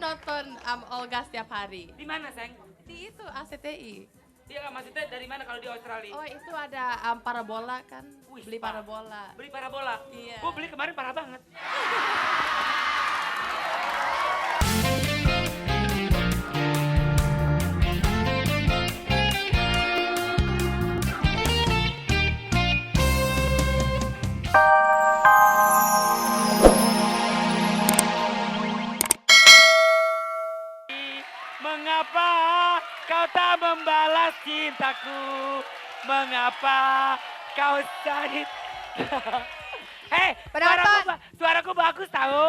nonton Olga setiap hari. Di mana, Seng? Di itu ACTI. Dia maksudnya dari mana kalau di Australia? Oh itu ada parabola kan, Wih, beli parah. parabola. Beli parabola? Iya. Gue beli kemarin parah banget. Mengapa kau tak membalas cintaku? Mengapa kau sakit? Hei, Penonton. suaraku bagus tahu?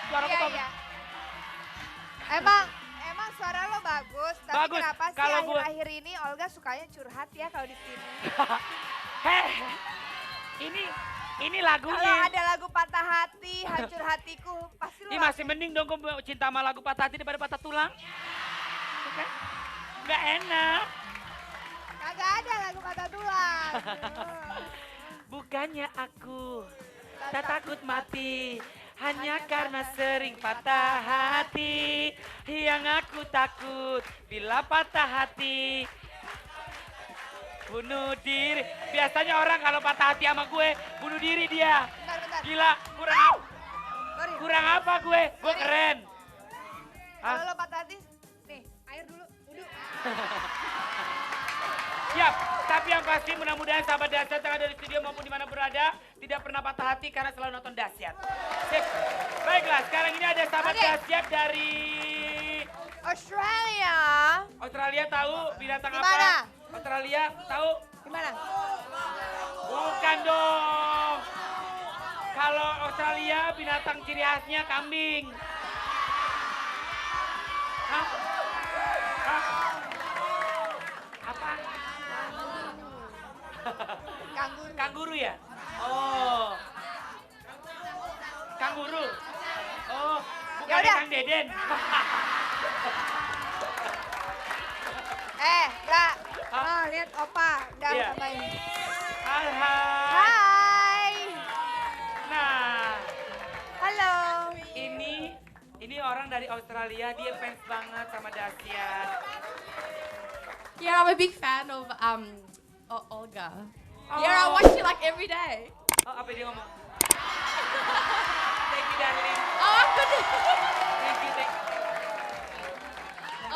Suaraku Iya, bagus. iya. Emang suara lo bagus, tapi Bagus. kenapa sih Kalau gua- akhir-akhir ini Olga sukanya curhat ya kalau di sini? Hei, ini Kalau lagunya. ada lagu patah hati, hancur hatiku, pasti lo Ini masih mending dong gue cinta sama lagu patah hati daripada patah tulang. Oke? Nggak enak. kagak ada lagu patah tulang. Bukannya aku tak takut mati, hanya karena sering patah hati. Yang aku takut bila patah hati bunuh diri. Biasanya orang kalau patah hati sama gue bunuh diri dia. Bentar. Gila, kurang Sorry. kurang apa gue? Gue keren. Kalau lo patah hati, nih air dulu, uduk. Siap, tapi yang pasti mudah-mudahan sahabat Dahsyat yang ada di studio maupun dimana berada tidak pernah patah hati karena selalu nonton Dahsyat. Sip. Baiklah, sekarang ini ada sahabat Oke. Dahsyat dari Australia. Australia, tahu binatang Di apa? mana? Australia tahu? Gimana? Bukan dong. Kalau Australia binatang ciri khasnya kambing. Hah? Hah? Apa? Kanguru. Kanguru ya? Oh. Kanguru. Oh, bukan Yaudah. Kang Deden. Enggak. Hah? Oh, lihat opa, udah Iya. tambahin. Hai, hai. Hai. Nah, Halo. ini orang dari Australia, dia fans banget sama Dahsyat. Yeah, I'm a big fan of Olga. Oh. Yeah, I watch it like every day. Oh, apa dia ngomong? Thank you, darling. Oh aku Thank you.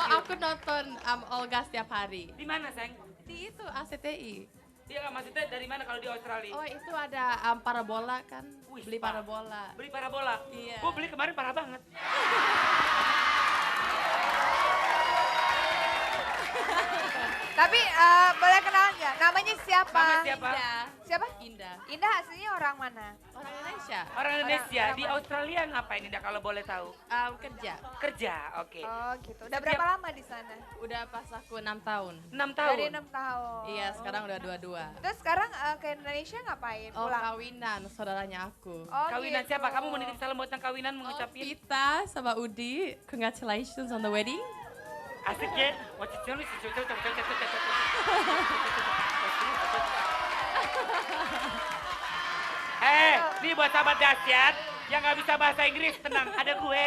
aku nonton Olga setiap hari. Di mana, Seng? Di itu ACTI. Dia maksudnya dari mana kalau di Australia? Oh itu ada parabola kan, Wih, beli parah. parabola. Beli parabola? Iya. Gue beli kemarin parah banget. Tapi boleh kenalan nggak? Namanya siapa? Namanya siapa? Indah. Siapa? Indah. Indah aslinya orang mana? Orang Indonesia. Orang Indonesia. orang Di mana? Australia ngapain Indah kalau boleh tahu? Kerja. Kerja, oke. Oh gitu. Udah berapa lama di sana? Udah pas aku 6 tahun. 6 tahun? Dari 6 tahun. Iya, sekarang udah 22. Terus sekarang ke Indonesia ngapain? Oh, Pulang? kawinan saudaranya aku. Oh, Kawinan gitu. siapa? Kamu mau nitip salam buat yang kawinan Oh, mengucapin? Vita sama Udi, congratulations on the wedding. Asik ya? Nih buat sahabat Dahsyat yang nggak bisa bahasa Inggris, tenang, ada gue.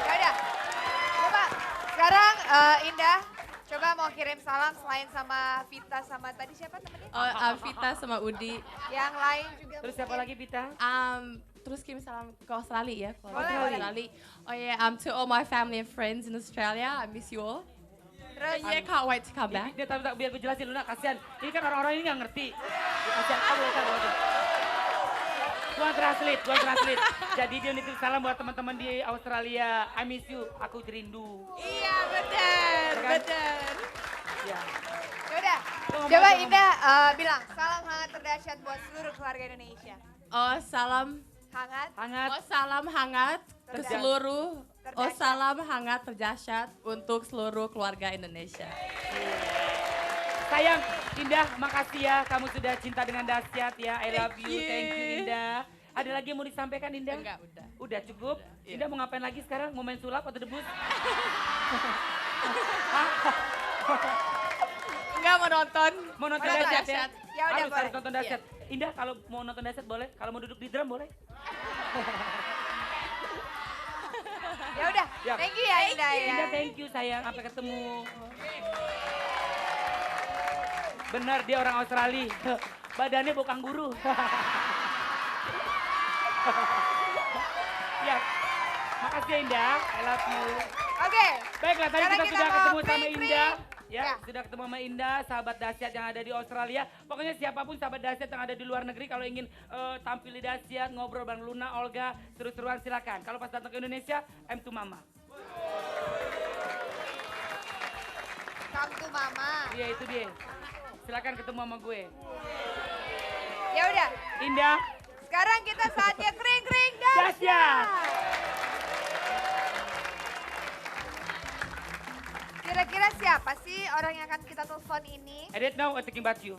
Ya udah. Coba sekarang Indah coba mau kirim salam selain sama Vita sama tadi siapa temennya? Oh, Vita sama Udi. Yang lain juga. Terus siapa lagi, Pita? Terus kirim salam ke Australia ya. Kalau Boleh, ke boleh. Australia. Oh yeah, to all my family and friends in Australia, I miss you all. Terus Yeah, can't wait to come back. Dia tak biar gue jelasin Luna, kasihan. Ini kan orang-orang ini nggak ngerti. Kasihan, boleh. Tuan translate. Jadi dia nitip salam buat teman-teman di Australia. I miss you, aku rindu. Iya, benar, Kan? benar. Ya. ya udah. Ngomong, Coba ngomong. Indah bilang salam hangat terdahsyat buat seluruh keluarga Indonesia. Oh, salam. Hangat. Hangat. Oh, salam hangat ke Terdahsyat. seluruh. Oh, Terdahsyat. salam hangat terdahsyat untuk seluruh keluarga Indonesia. Sayang, Indah, makasih ya kamu sudah cinta dengan Dahsyat ya. I love you, thank you Indah. Ada lagi yang mau disampaikan Indah? Enggak, udah. Udah cukup? Udah, iya. Indah mau ngapain lagi sekarang? Mau main sulap atau debus? Enggak mau nonton. Mau nonton Nonton Dahsyat ya? Dahsyat. Ya udah, harus boleh. nonton Dahsyat. Indah kalau mau nonton Dahsyat boleh, kalau mau duduk di drum boleh. Ya udah, Ya. thank you ya Indah ya. Indah thank you sayang, sampai ketemu. Benar dia orang Australia, badannya bukan guru. Ya, makasih ya Indah, I love you. Oke. Baiklah, tadi Sekarang kita kita sudah mau ketemu sama pring-pring. Indah. Ya. Ya, sudah ketemu sama Indah, sahabat dahsyat yang ada di Australia. Pokoknya siapapun sahabat dahsyat yang ada di luar negeri, kalau ingin tampil di dahsyat, ngobrol bareng Luna, Olga, seru-seruan silakan. Kalau pas datang ke Indonesia, M to Mama. Come to mama. Iya, itu dia. Silakan ketemu sama gue. Ya udah, Indah, sekarang kita saatnya kring-kring dahsyat. dahsyat. Kira-kira siapa sih orang yang akan kita telepon ini? I don't know, I'm thinking about you.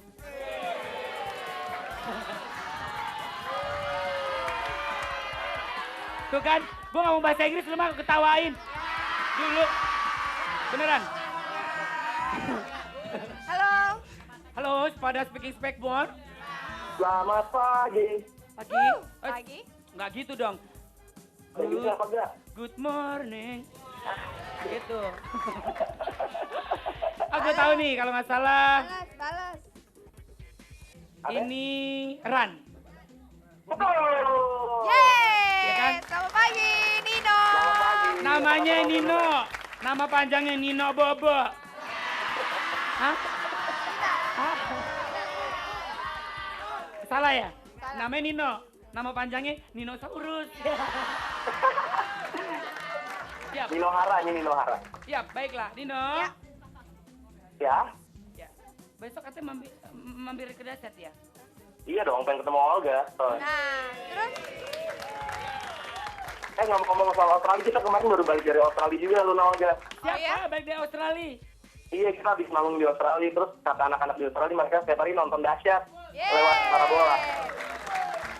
Tuh kan, gue gak mau bahasa Inggris, lu mah ketawain. Dulu. Beneran. Halo. Halo, pada speaking Spekbor. Selamat pagi. Pagi. Pagi. Nggak gitu dong. Pagi apa enggak? Good morning. Gitu. Aku tahu nih kalau nggak salah Balas. ini Ran. Betul. Yeay. Ya kan? Selamat pagi, Nino. Selamat pagi. Namanya Nino. Nama panjangnya Nino Bobo. Hah? Hah? Salah ya? Salah. Namanya Nino. Nama panjangnya Ninosaurus. Siap. Nino Hara, ini Nino Hara. Siap, baiklah. Nino. Ya. Ya? Ya. Besok katanya mampir ke dahsyat ya? Iya dong, pengen ketemu Olga. Oh. Nah, terus Ngomong-ngomong soal Australia, kita kemarin baru balik dari Australia juga, Luna Olga. Siap, ya? baik dari Australia. Iya, kita habis manggung di Australia, terus kata anak-anak di Australia, mereka setiap hari nonton dahsyat yeay. lewat parabola.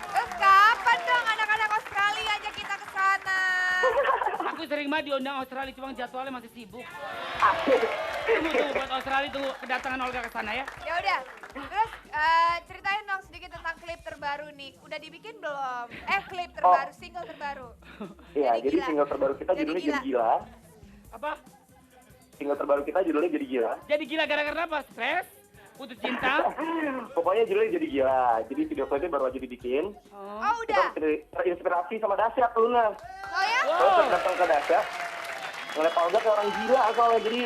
Terus kapan dong anak-anak Australia ajak kita ke sana? Aku sering mah diundang Australia, cuma jadwalnya masih sibuk. Tunggu buat Australia, tunggu kedatangan Olga ke sana ya. Ya udah. Terus ceritain dong sedikit tentang klip terbaru nih. Udah dibikin belum? Klip terbaru, single terbaru. Iya, jadi Gila. single terbaru kita Jadi judulnya Gila. Jadi Gila. Apa? Single terbaru kita judulnya Jadi Gila. Jadi gila gara-gara apa? Stres? Putus cinta? Pokoknya judulnya Jadi Gila. Jadi video klipnya baru aja dibikin. Oh Kita udah. terinspirasi sama dahsyat, Luna. Oh ya? Terus Wow. datang ke dahsyat, ngeliat Olga kayak orang gila soalnya, jadi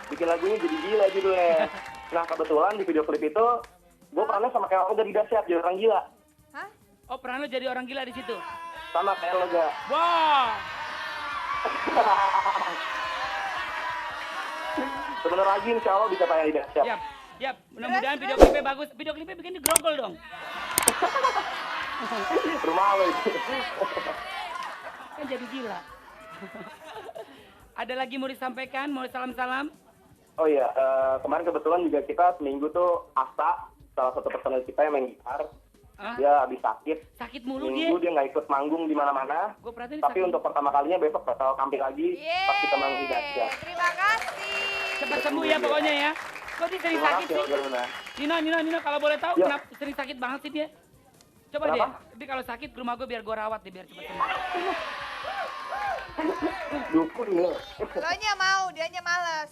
bikin lagunya Jadi Gila judulnya. Nah kebetulan di video klip itu, gue perannya sama kayak Olga di dahsyat, jadi orang gila. Hah? Oh, peran lo jadi orang gila di situ? Sama kayak Olga. Wow. Sebentar lagi insya Allah bisa tayang di dahsyat. Siap. Siap. Mudah-mudahan Terus, video klipnya bagus. Video klipnya bikin di grogol dong. Rumah lo itu. Kan jadi gila. Ada lagi mau disampaikan? Mau salam-salam? Oh iya, kemarin kebetulan juga kita seminggu tuh Asta, salah satu personel kita yang main gitar, Hah? dia habis sakit. Sakit mulu Minggu dia. dia nggak ikut manggung di mana-mana. Gue perhatiin Tapi sakit. untuk pertama kalinya besok bakal tampil lagi pas kita manggung di Yeay. dahsyat. Terima kasih. Cepat sembuh ya pokoknya ya. Kok dia sering Terima sakit kasih sih? Olga Luna. Nino, kalau boleh tahu Ya. kenapa sering sakit banget sih dia? Coba Kenapa? deh, dia kalau sakit ke rumah gue biar gue rawat deh, biar cepet sembuh. Dukun lo. Lonya mau, dianya males.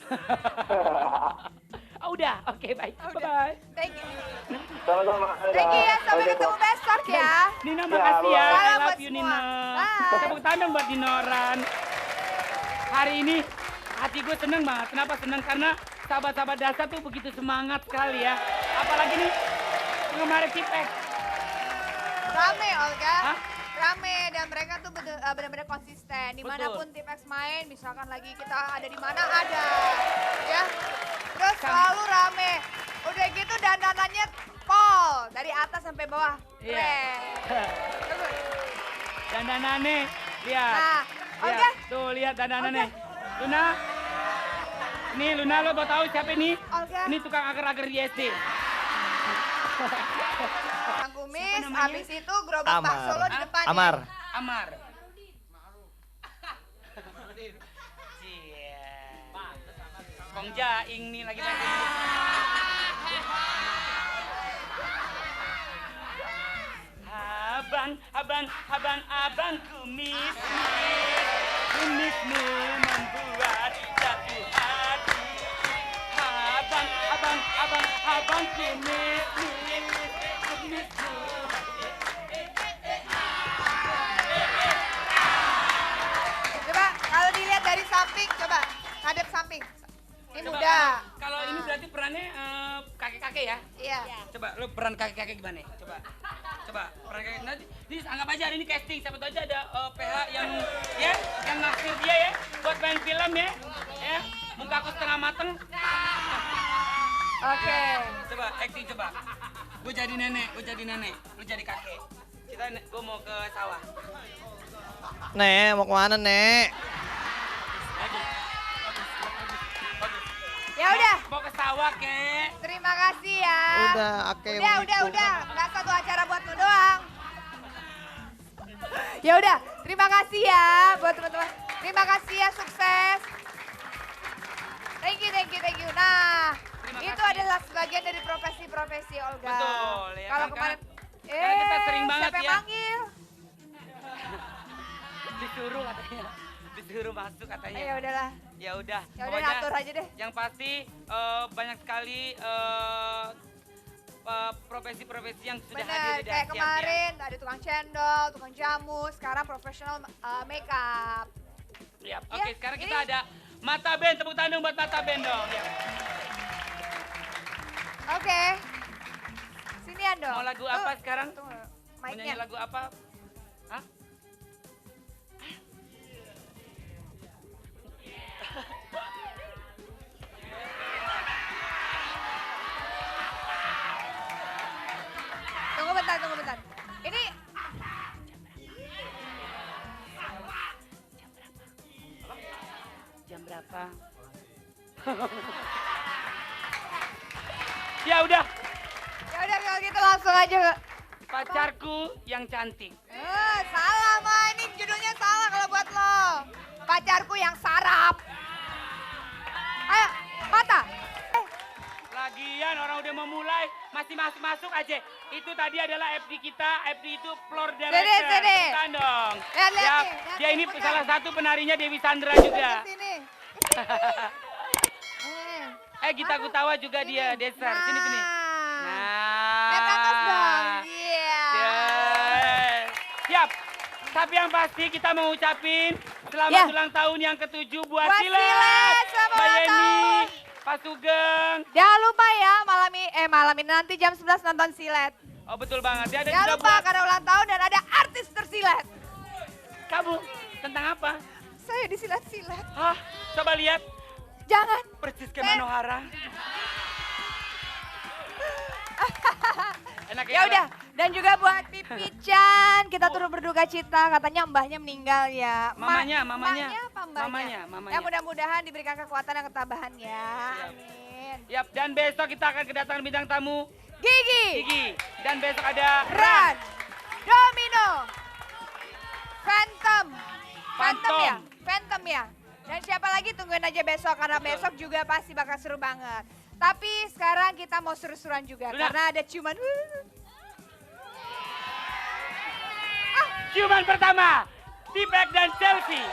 Oh, udah, oke baik, Oh, udah. bye-bye. Thank you. Sama-sama. Thank you ya, sampai Oke, ketemu besok ya. Nino Ya, makasih ya, bye. I Salam love buat you semua. Nino. Bye. Tepuk tangan dong buat Nino Ran. Hari ini hati gue seneng banget, kenapa seneng? Karena sahabat-sahabat dasar tuh begitu semangat sekali ya. Apalagi nih penggemar Cipek. Rame Olga. Hah? Rame dan mereka tuh benar-benar konsisten. Dimanapun tim X main, misalkan lagi kita ada di mana ada, ya. Terus selalu rame. Udah gitu dandanannya pol dari atas sampai bawah. Iya. Keren. Bagus. Dandanannya, lihat. Nah, Lihat. Olga. Tuh lihat dandanannya. Luna. Nih Luna, lo mau tahu siapa ini? Olga. Ini tukang agar-agar di SD. Kang Kumis, namanya? habis itu gerobak bakso lo di depan. ya. Amar. Amar. Cie. Kong Jaing nih lagi-lagi. Abang kumis. Kumismu membuat jatuh hati. Abang kumismu. Coba kalau dilihat dari samping, coba ngadep samping. Ini muda. Kalau ini berarti perannya kakek-kakek ya? Iya. Coba lu peran kakek-kakek gimana? Coba peran kakek. Nanti anggap aja hari ini casting. Siapa tahu aja ada PH yang naksir dia ya buat main film ya. Ya, muka aku setengah mateng. Oke. Coba acting coba. Gue jadi nenek, lu jadi kakek. Gue mau ke sawah. Nek, mau kemana, Nek? Ya udah. Mau ke sawah, Kek. Terima kasih ya. Udah, oke. Udah. Nggak satu acara buat lu doang. Ya udah, terima kasih ya buat teman-teman. Terima kasih ya, sukses. Thank you. Nah, itu kasih. adalah sebagian dari profesi Olga. Betul, ya Kalau kan, kemarin, karena kita sering banget siapa yang ya. manggil? Disuruh masuk katanya. Ya udahlah. Ya udah. Ya udah Pokoknya atur aja deh. Yang pasti banyak sekali profesi-profesi yang sudah hadir Bener, di kayak Dasyat, kemarin ada tukang cendol, tukang jamu, sekarang profesional makeup. Ya. Oke, Ya, sekarang ini- kita ada Mata Band, tepuk tangan buat Mata Band dong. Ya. Oke. Sinian dong. Mau lagu apa sekarang? Tunggu, Mau nyanyi mic-nya. lagu apa? Hah? Tunggu bentar. Ini Jam berapa? Ya udah, kalau gitu langsung aja. pacarku yang cantik. Salah mah, ini judulnya salah kalau buat lo. Pacarku yang sarap. Ayo, mata. Lagian orang udah mau mulai, masih masuk aja. Itu tadi adalah FD kita, FD itu floor director. Sini. Bukan dong. Lihat Ya, nih, dia ini pegang. salah satu penarinya Dewi Sandra juga. Sini. Gita Gutawa juga dia, Deser. Sini. Nah. Lihat atas dong. Iya. Yes. Siap. Tapi yang pasti kita mau ucapin selamat Ya. ulang tahun yang ke-7 buat Buat Silet. Silet, selamat Mbak ulang Yeni, tahun. Pak Sugeng. Jangan lupa ya malam ini nanti jam 11 nonton Silet. Oh betul banget. Dia ada Jangan juga lupa buat karena ulang tahun dan ada artis tersilet. kamu. Tentang apa? Saya disilet-silet. Hah? Coba lihat. Jangan. Persis kayak Manohara. Enak Ya udah, dan juga buat Pipi Chan, kita turut berduka cita, katanya mbahnya meninggal ya. Mamanya. Mamanya apa mbahnya? Mamanya. Ya mudah-mudahan diberikan kekuatan dan ketabahan ya. Amin. Yap, dan besok kita akan kedatangan bintang tamu Gigi, Gigi. Dan besok ada Ran, Domino, Phantom Phantom. Phantom ya. Dan siapa lagi tungguin aja besok, karena besok juga pasti bakal seru banget. Tapi sekarang kita mau seru-seruan juga, Luna. karena ada ciuman. Ciuman pertama, Tipek dan Selfie.